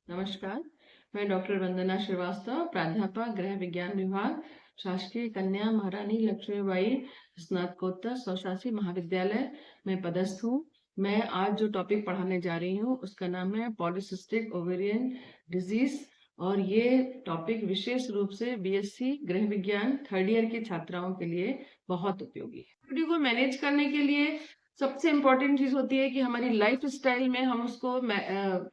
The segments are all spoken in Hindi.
नमस्कार, मैं डॉक्टर वंदना श्रीवास्तव, प्राध्यापक गृह विज्ञान विभाग, शासकीय कन्या महारानी लक्ष्मीबाई स्नातकोत्तर स्वशासी महाविद्यालय में पदस्थ हूँ। मैं आज जो टॉपिक पढ़ाने जा रही हूँ उसका नाम है पॉलिसिस्टिक ओवेरियन डिजीज और ये टॉपिक विशेष रूप से बीएससी गृह विज्ञान थर्ड ईयर की छात्राओं के लिए बहुत उपयोगी है। पीसीओडी को मैनेज करने के लिए सबसे इम्पोर्टेंट चीज होती है कि हमारी लाइफ स्टाइल में हम उसको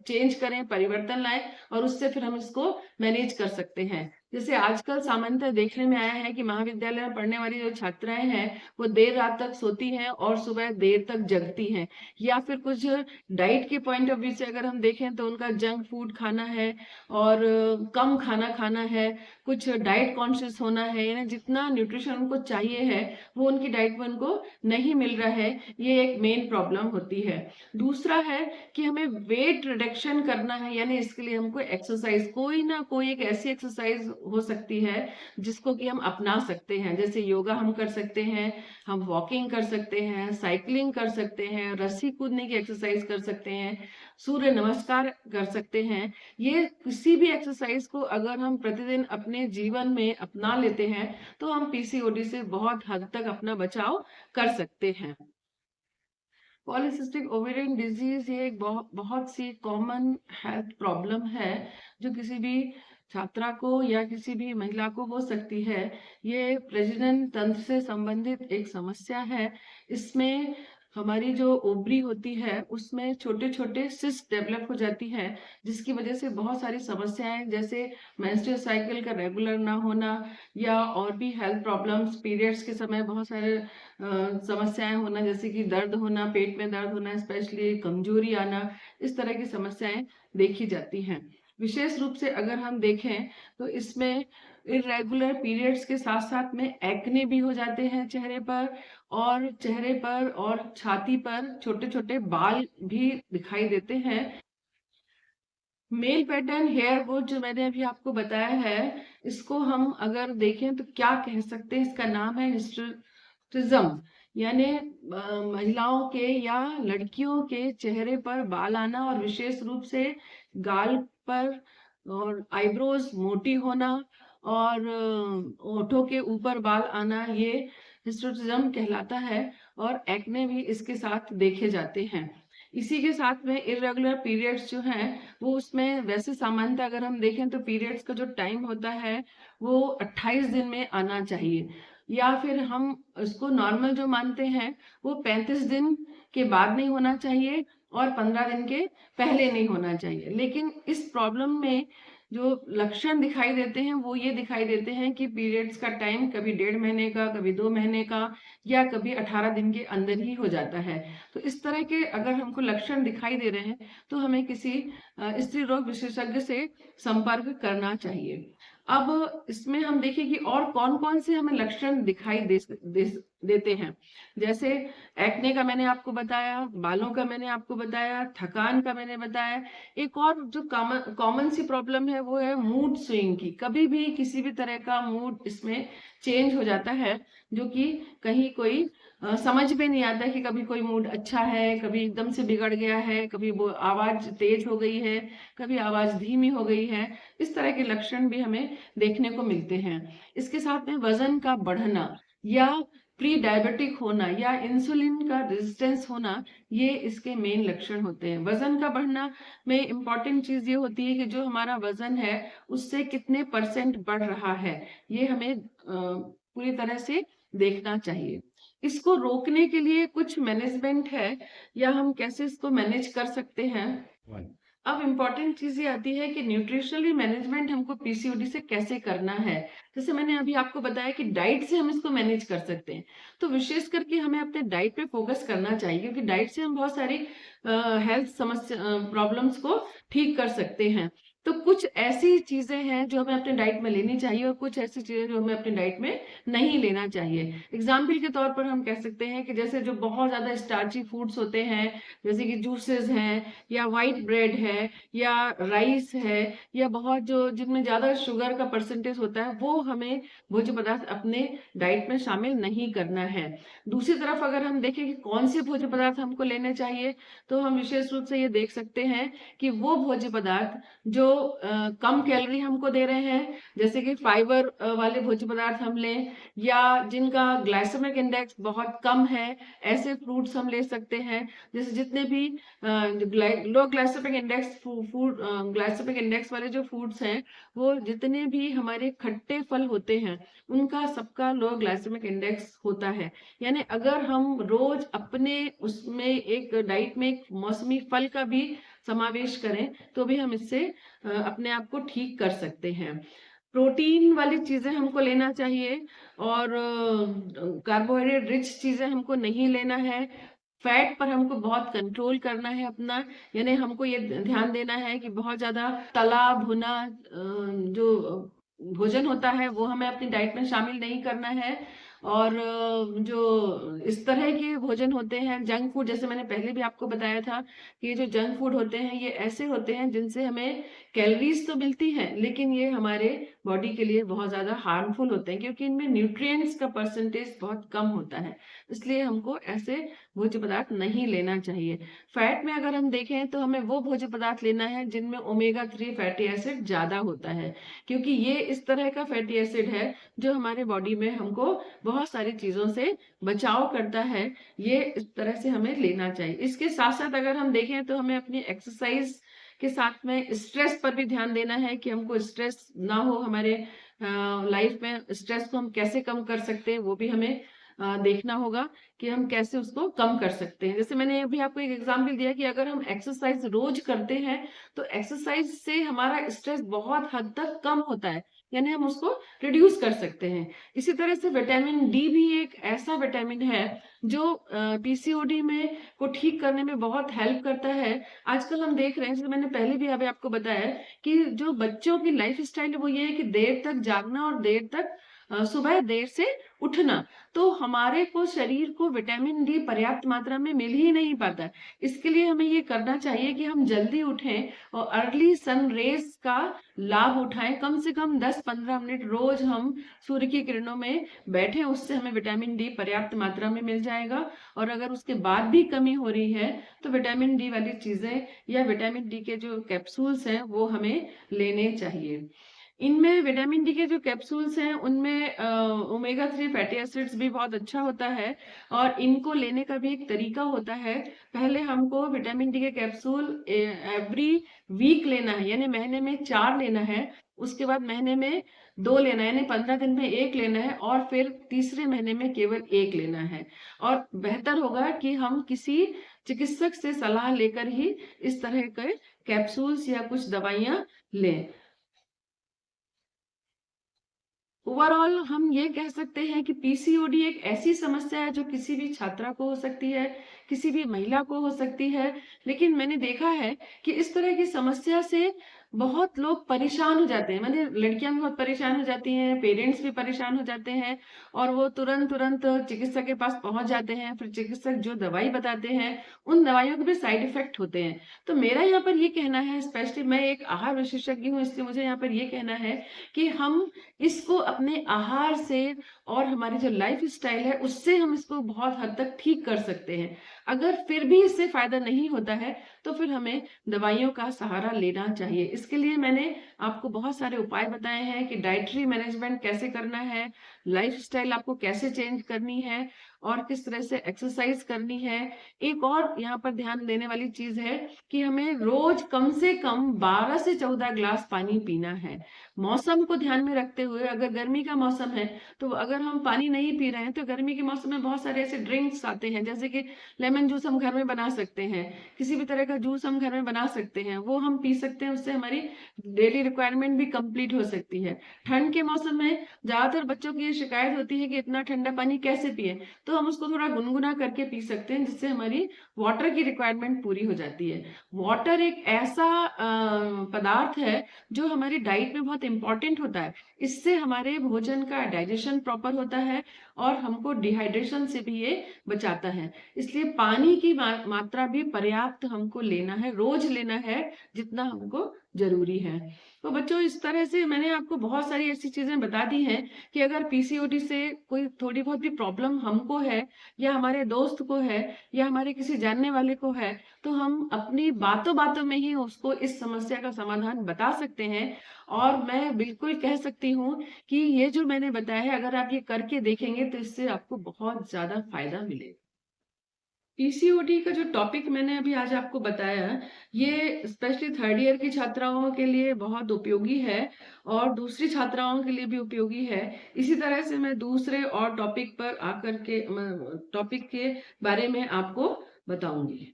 चेंज करें, परिवर्तन लाएं और उससे फिर हम इसको मैनेज कर सकते हैं। जैसे आजकल सामान्यतः देखने में आया है कि महाविद्यालय में पढ़ने वाली जो छात्राएं हैं वो देर रात तक सोती हैं और सुबह देर तक जगती हैं, या फिर कुछ डाइट के पॉइंट ऑफ व्यू से अगर हम देखें तो उनका जंक फूड खाना है और कम खाना खाना है, कुछ डाइट कॉन्शियस होना है, यानी जितना न्यूट्रिशन उनको चाहिए है वो उनकी डाइट में उनको नहीं मिल रहा है। ये एक मेन प्रॉब्लम होती है। दूसरा है कि हमें वेट रिडक्शन करना है, यानी इसके लिए हमको एक्सरसाइज, कोई ना कोई एक ऐसी एक्सरसाइज हो सकती है जिसको कि हम अपना सकते हैं। जैसे योगा हम कर सकते हैं, हम वॉकिंग कर सकते हैं, साइकिलिंग कर सकते हैं, रस्सी कूदने की एक्सरसाइज कर सकते हैं, सूर्य नमस्कार कर सकते हैं। ये किसी भी एक्सरसाइज को अगर हम प्रतिदिन अपने जीवन में अपना लेते हैं तो हम पीसीओडी से बहुत हद तक अपना बचाव कर सकते हैं। पॉलिसिस्टिक ओवेरियन डिजीज ये एक बहुत बहुत सी कॉमन हेल्थ प्रॉब्लम है जो किसी भी छात्रा को या किसी भी महिला को हो सकती है। ये प्रजनन तंत्र से संबंधित एक समस्या है। इसमें हमारी जो ओवरी होती है उसमें छोटे छोटे सिस्ट डेवलप हो जाती है, जिसकी वजह से बहुत सारी समस्याएं जैसे मेंस्ट्रुअल साइकिल का रेगुलर ना होना या और भी हेल्थ प्रॉब्लम्स, पीरियड्स के समय बहुत सारे समस्याएं होना, जैसे कि दर्द होना, पेट में दर्द होना, स्पेशली कमजोरी आना, इस तरह की समस्याएं देखी जाती हैं। विशेष रूप से अगर हम देखें तो इसमें इरेगुलर पीरियड्स के साथ साथ में एक्ने भी हो जाते हैं चेहरे पर और छाती पर छोटे छोटे बाल भी दिखाई देते हैं। मेल पैटर्न हेयर ग्रोथ जो मैंने अभी आपको बताया है, इसको हम अगर देखें तो क्या कह सकते हैं, इसका नाम है हिस्टुरिज्म, यानी महिलाओं के या लड़कियों के चेहरे पर बाल आना और विशेष रूप से गाल पर और आईब्रोज मोटी होना और ओठों के ऊपर बाल आना, ये हिस्टुरिज्म कहलाता है और एक्ने भी इसके साथ देखे जाते हैं। इसी के साथ में इरेगुलर पीरियड्स जो हैं वो उसमें वैसे सामान्यतः अगर हम देखें तो पीरियड्स का जो टाइम होता है वो 28 दिन में आना चाहिए, या फिर हम इसको नॉर्मल जो मानते हैं वो 35 दिन के बाद नहीं होना चाहिए और 15 दिन के पहले नहीं होना चाहिए। लेकिन इस प्रॉब्लम में जो लक्षण दिखाई देते हैं वो ये दिखाई देते हैं कि पीरियड्स का टाइम कभी 1.5 महीने का, कभी 2 महीने का, या कभी 18 दिन के अंदर ही हो जाता है। तो इस तरह के अगर हमको लक्षण दिखाई दे रहे हैं तो हमें किसी स्त्री रोग विशेषज्ञ से संपर्क करना चाहिए। अब इसमें हम देखें कि और कौन कौन से हमें लक्षण दिखाई देते हैं। जैसे एक्ने का मैंने आपको बताया, बालों का मैंने आपको बताया, थकान का मैंने बताया। एक और जो कॉमन सी प्रॉब्लम है वो है मूड स्विंग की। कभी भी किसी भी तरह का मूड इसमें चेंज हो जाता है, जो कि कहीं कोई समझ में नहीं आता कि कभी कोई मूड अच्छा है, कभी एकदम से बिगड़ गया है, कभी वो आवाज तेज हो गई है, कभी आवाज धीमी हो गई है। इस तरह के लक्षण भी हमें देखने को मिलते हैं। इसके साथ में वजन का बढ़ना या प्री डायबिटिक होना या इंसुलिन का रेजिस्टेंस होना, ये इसके मेन लक्षण होते हैं। वजन का बढ़ना में इम्पॉर्टेंट चीज ये होती है कि जो हमारा वजन है उससे कितने परसेंट बढ़ रहा है, ये हमें पूरी तरह से देखना चाहिए। इसको रोकने के लिए कुछ मैनेजमेंट है या हम कैसे इसको मैनेज कर सकते हैं। अब इम्पोर्टेंट चीज ये आती है कि न्यूट्रिशनली मैनेजमेंट हमको पीसीओडी से कैसे करना है। जैसे मैंने अभी आपको बताया कि डाइट से हम इसको मैनेज कर सकते हैं, तो विशेष करके हमें अपने डाइट पे फोकस करना चाहिए, क्योंकि डाइट से हम बहुत सारी हेल्थ समस्या प्रॉब्लम्स को ठीक कर सकते हैं। तो कुछ ऐसी चीजें हैं जो हमें अपने डाइट में लेनी चाहिए और कुछ ऐसी चीजें जो हमें अपने डाइट में नहीं लेना चाहिए। एग्जाम्पल के तौर पर हम कह सकते हैं कि जैसे जो बहुत ज्यादा स्टार्ची फूड्स होते हैं, जैसे कि जूसेस हैं या व्हाइट ब्रेड है या राइस है या बहुत जो जिनमें ज्यादा शुगर का परसेंटेज होता है, वो हमें भोज्य पदार्थ अपने डाइट में शामिल नहीं करना है। दूसरी तरफ अगर हम देखें कि कौन से भोज्य पदार्थ हमको लेने चाहिए, तो हम विशेष रूप से ये देख सकते हैं कि वो भोज्य पदार्थ जो कम कैलोरी हमको दे रहे हैं, जैसे कि फाइबर वाले भोज्य पदार्थ हम लें, या जिनका ग्लाइसेमिक इंडेक्स बहुत कम है, ऐसे फ्रूट्स हम ले सकते हैं। जैसे जितने भी low glycemic index food glycemic index वाले जो फूड्स हैं, वो जितने भी हमारे खट्टे फल होते हैं, उनका सबका लो ग्लाइसेमिक इंडेक्स होता है। यानी अगर हम रोज अपने उसमें एक डाइट में एक मौसमी फल का भी समावेश करें, तो भी हम इससे अपने आप को ठीक कर सकते हैं। प्रोटीन वाली चीजें हमको लेना चाहिए और कार्बोहाइड्रेट रिच चीजें हमको नहीं लेना है। फैट पर हमको बहुत कंट्रोल करना है अपना, यानी हमको ये ध्यान देना है कि बहुत ज्यादा तला भुना जो भोजन होता है वो हमें अपनी डाइट में शामिल नहीं करना है। और जो इस तरह के भोजन होते हैं, जंक फूड, जैसे मैंने पहले भी आपको बताया था कि ये जो जंक फूड होते हैं ये ऐसे होते हैं जिनसे हमें कैलोरीज तो मिलती हैं, लेकिन ये हमारे बॉडी के लिए बहुत ज्यादा हार्मफुल होते हैं क्योंकि इनमें न्यूट्रिएंट्स का परसेंटेज बहुत कम होता है। इसलिए हमको ऐसे भोज्य पदार्थ नहीं लेना चाहिए। फैट में अगर हम देखें तो हमें वो भोज्य पदार्थ लेना है जिनमें ओमेगा 3 फैटी एसिड ज्यादा होता है, क्योंकि ये इस तरह का फैटी एसिड है जो हमारे बॉडी में हमको बहुत सारी चीजों से बचाव करता है। ये इस तरह से हमें लेना चाहिए। इसके साथ साथ अगर हम देखें तो हमें अपनी एक्सरसाइज के साथ में स्ट्रेस पर भी ध्यान देना है कि हमको स्ट्रेस ना हो हमारे लाइफ में। स्ट्रेस को हम कैसे कम कर सकते हैं वो भी हमें देखना होगा कि हम कैसे उसको कम कर सकते हैं। जैसे मैंने अभी आपको एक एग्जांपल दिया कि अगर हम एक्सरसाइज रोज करते हैं तो एक्सरसाइज से हमारा स्ट्रेस बहुत हद तक कम होता है, यानी हम उसको रिड्यूस कर सकते हैं। इसी तरह से विटामिन डी भी एक ऐसा विटामिन है जो पीसीओडी में को ठीक करने में बहुत हेल्प करता है। आजकल हम देख रहे हैं, जैसे मैंने पहले भी अभी आपको बताया कि जो बच्चों की लाइफ स्टाइल है वो ये है कि देर तक जागना और देर तक सुबह देर से उठना। तो हमारे को शरीर को विटामिन डी पर्याप्त मात्रा में मिल ही नहीं पाता। इसके लिए हमें ये करना चाहिए कि हम जल्दी उठें और अर्ली सन रेज का लाभ उठाएं। कम से कम 10-15 मिनट रोज हम सूर्य की किरणों में बैठें, उससे हमें विटामिन डी पर्याप्त मात्रा में मिल जाएगा। और अगर उसके बाद भी कमी हो रही है तो विटामिन डी वाली चीजें या विटामिन डी के जो कैप्सूल्स हैं वो हमें लेने चाहिए। इनमें विटामिन डी के जो कैप्सूल्स हैं उनमें ओमेगा 3 फैटी एसिड्स भी बहुत अच्छा होता है और इनको लेने का भी एक तरीका होता है। पहले हमको विटामिन डी के कैप्सूल एवरी वीक लेना है, यानी महीने में 4 लेना है। उसके बाद महीने में 2 लेना है, यानी 15 दिन में 1 लेना है, और फिर तीसरे महीने में केवल 1 लेना है। और बेहतर होगा कि हम किसी चिकित्सक से सलाह लेकर ही इस तरह के कैप्सूल्स या कुछ दवाइयां लें। ओवरऑल हम ये कह सकते हैं कि पीसीओडी एक ऐसी समस्या है जो किसी भी छात्रा को हो सकती है, किसी भी महिला को हो सकती है। लेकिन मैंने देखा है कि इस तरह की समस्या से बहुत लोग परेशान हो जाते हैं। मैंने लड़कियां भी बहुत परेशान हो जाती हैं, पेरेंट्स भी परेशान हो जाते हैं, और वो तुरंत तुरंत चिकित्सक के पास पहुंच जाते हैं। फिर चिकित्सक जो दवाई बताते हैं उन दवाइयों के भी साइड इफेक्ट होते हैं। तो मेरा यहाँ पर ये कहना है, स्पेशली मैं एक आहार विशेषज्ञ हूँ, इसलिए मुझे यहाँ पर ये कहना है कि हम इसको अपने आहार से और हमारी जो लाइफ स्टाइल है उससे हम इसको बहुत हद तक ठीक कर सकते हैं। अगर फिर भी इससे फायदा नहीं होता है तो फिर हमें दवाइयों का सहारा लेना चाहिए। इसके लिए मैंने आपको बहुत सारे उपाय बताए हैं कि डाइटरी मैनेजमेंट कैसे करना है, लाइफ स्टाइल आपको कैसे चेंज करनी है, और किस तरह से एक्सरसाइज करनी है। एक और यहाँ पर ध्यान देने वाली चीज है कि हमें रोज कम से कम 12 से 14 ग्लास पानी पीना है। मौसम को ध्यान में रखते हुए, अगर गर्मी का मौसम है तो अगर हम पानी नहीं पी रहे हैं तो गर्मी के मौसम में बहुत सारे ऐसे ड्रिंक्स आते हैं, जैसे कि लेमन जूस हम घर में बना सकते हैं, किसी भी तरह का जूस हम घर में बना सकते हैं, वो हम पी सकते हैं। उससे हमारी डेली रिक्वायरमेंट भी कंप्लीट हो सकती है। ठंड के मौसम में ज्यादातर बच्चों की ये शिकायत होती है कि इतना ठंडा पानी कैसे पिए, तो तो हम उसको थोड़ा गुनगुना करके पी सकते हैं, जिससे हमारी वाटर की रिक्वायरमेंट पूरी हो जाती है। वाटर एक ऐसा पदार्थ है जो हमारी डाइट में बहुत इंपॉर्टेंट होता है। इससे हमारे भोजन का डाइजेशन प्रॉपर होता है और हमको डिहाइड्रेशन से भी ये बचाता है। इसलिए पानी की मात्रा भी पर्याप्त हमको लेना है, रोज लेना है जितना हमको जरूरी है। तो बच्चों, इस तरह से मैंने आपको बहुत सारी ऐसी चीजें बता दी हैं कि अगर पीसीओडी से कोई थोड़ी बहुत भी प्रॉब्लम हमको है या हमारे दोस्त को है या हमारे किसी जानने वाले को है, तो हम अपनी बातों बातों में ही उसको इस समस्या का समाधान बता सकते हैं। और मैं बिल्कुल कह सकती हूँ कि ये जो मैंने बताया है, अगर आप ये करके देखेंगे तो इससे आपको बहुत ज्यादा फायदा मिलेगा। पीसीओडी का जो टॉपिक मैंने अभी आज आपको बताया, ये स्पेशली थर्ड ईयर की छात्राओं के लिए बहुत उपयोगी है और दूसरी छात्राओं के लिए भी उपयोगी है। इसी तरह से मैं दूसरे और टॉपिक पर आकर के टॉपिक के बारे में आपको बताऊंगी।